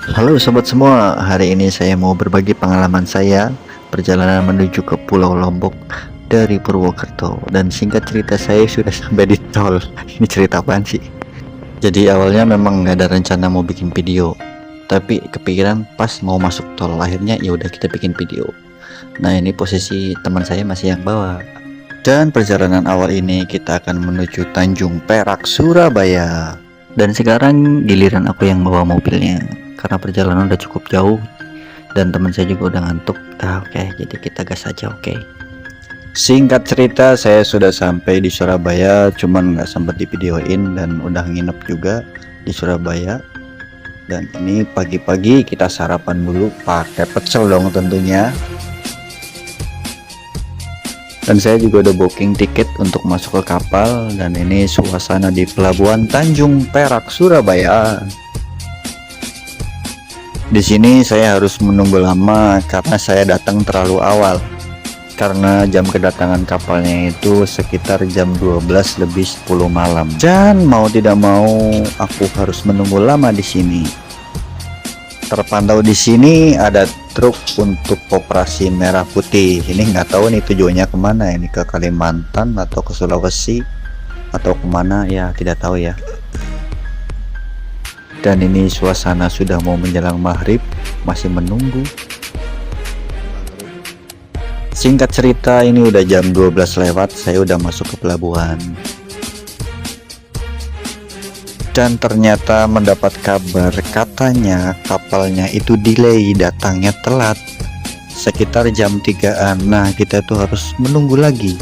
Halo sobat semua, hari ini saya mau berbagi pengalaman saya perjalanan menuju ke Pulau Lombok dari Purwokerto. Dan singkat cerita, saya sudah sampai di tol. Ini cerita apaan sih? Jadi awalnya memang nggak ada rencana mau bikin video, tapi kepikiran pas mau masuk tol. Akhirnya ya udah kita bikin video. Nah, ini posisi teman saya masih yang bawa. Dan perjalanan awal ini kita akan menuju Tanjung Perak, Surabaya. Dan sekarang giliran aku yang bawa mobilnya karena perjalanan udah cukup jauh dan teman saya juga udah ngantuk. Oke, jadi kita gas aja. Oke. Singkat cerita, saya sudah sampai di Surabaya, cuman nggak sempat divideoin dan udah nginep juga di Surabaya. Dan ini pagi-pagi kita sarapan dulu pakai pecel dong tentunya. Dan saya juga udah booking tiket untuk masuk ke kapal. Dan ini suasana di pelabuhan Tanjung Perak, Surabaya. Di sini saya harus menunggu lama karena saya datang terlalu awal. Karena jam kedatangan kapalnya itu sekitar jam 12 lebih 10 malam. Dan mau tidak mau aku harus menunggu lama di sini. Terpantau di sini ada truk untuk operasi merah putih. Ini nggak tahu nih tujuannya kemana. Ini ke Kalimantan atau ke Sulawesi atau kemana ya, tidak tahu ya. Dan ini suasana sudah mau menjelang maghrib, masih menunggu. Singkat cerita, ini udah jam 12 lewat, saya udah masuk ke pelabuhan. Dan ternyata mendapat kabar katanya kapalnya itu delay, datangnya telat sekitar jam 3-an. Nah, kita tuh harus menunggu lagi.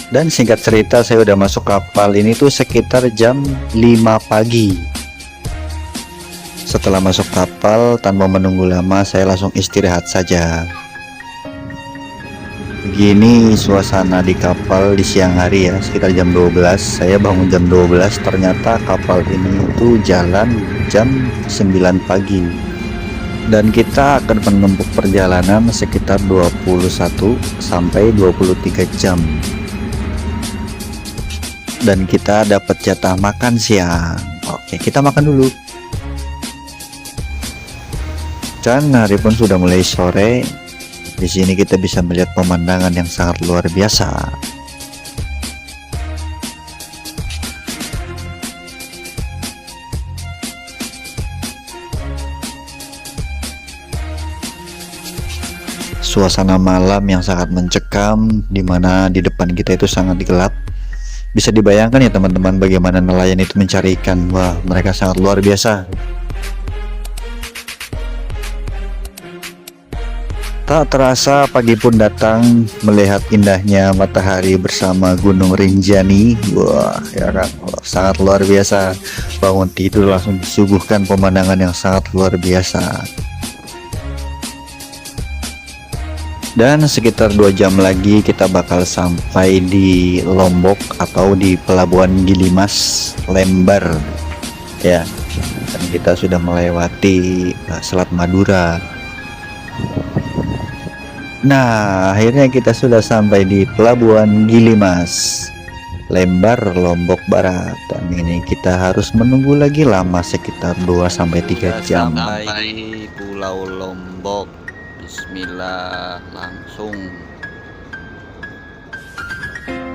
Dan singkat cerita, saya udah masuk kapal ini tuh sekitar jam 5 pagi. Setelah masuk kapal, tanpa menunggu lama, saya langsung istirahat saja. Begini suasana di kapal di siang hari ya, sekitar jam 12. Saya bangun jam 12, ternyata kapal ini itu jalan jam 9 pagi. Dan kita akan menempuh perjalanan sekitar 21 sampai 23 jam. Dan kita dapat jatah makan siang. Oke, kita makan dulu. Dan hari pun sudah mulai sore. Di sini kita bisa melihat pemandangan yang sangat luar biasa. Suasana malam yang sangat mencekam, dimana di depan kita itu sangat gelap. Bisa dibayangkan ya teman-teman bagaimana nelayan itu mencari ikan. Wah, mereka sangat luar biasa. Tak terasa pagi pun datang, melihat indahnya matahari bersama Gunung Rinjani. Wah, ya kan, sangat luar biasa. Bangun tidur langsung disuguhkan pemandangan yang sangat luar biasa. Dan sekitar 2 jam lagi kita bakal sampai di Lombok atau di Pelabuhan Gilimas, Lembar. Ya, dan kita sudah melewati Selat Madura. Nah, akhirnya kita sudah sampai di Pelabuhan Gilimas, Lembar, Lombok Barat. Dan ini kita harus menunggu lagi lama sekitar 2-3 jam. Sampai di Pulau Lombok. Bismillah, langsung.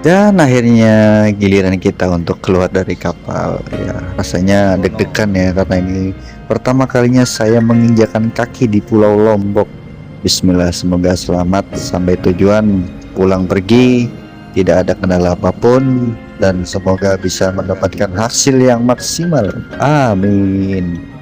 Dan akhirnya giliran kita untuk keluar dari kapal. Ya, rasanya deg-degan ya karena ini pertama kalinya saya menginjakan kaki di Pulau Lombok. Bismillah, semoga selamat sampai tujuan, pulang pergi tidak ada kendala apapun, dan semoga bisa mendapatkan hasil yang maksimal. Amin.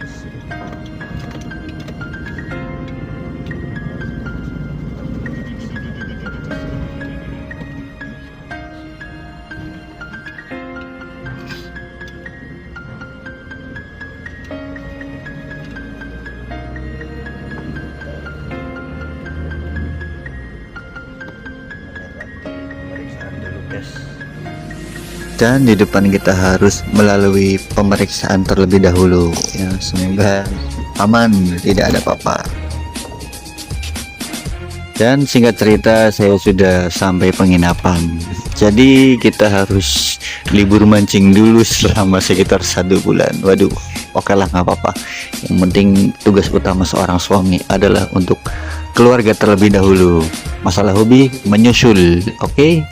Dan di depan kita harus melalui pemeriksaan terlebih dahulu ya, semoga aman, tidak ada apa-apa. Dan singkat cerita saya sudah sampai penginapan. Jadi kita harus libur mancing dulu selama sekitar 1 bulan. Waduh, oke lah nggak apa-apa. Yang penting tugas utama seorang suami adalah untuk keluarga terlebih dahulu. Masalah hobi menyusul, oke?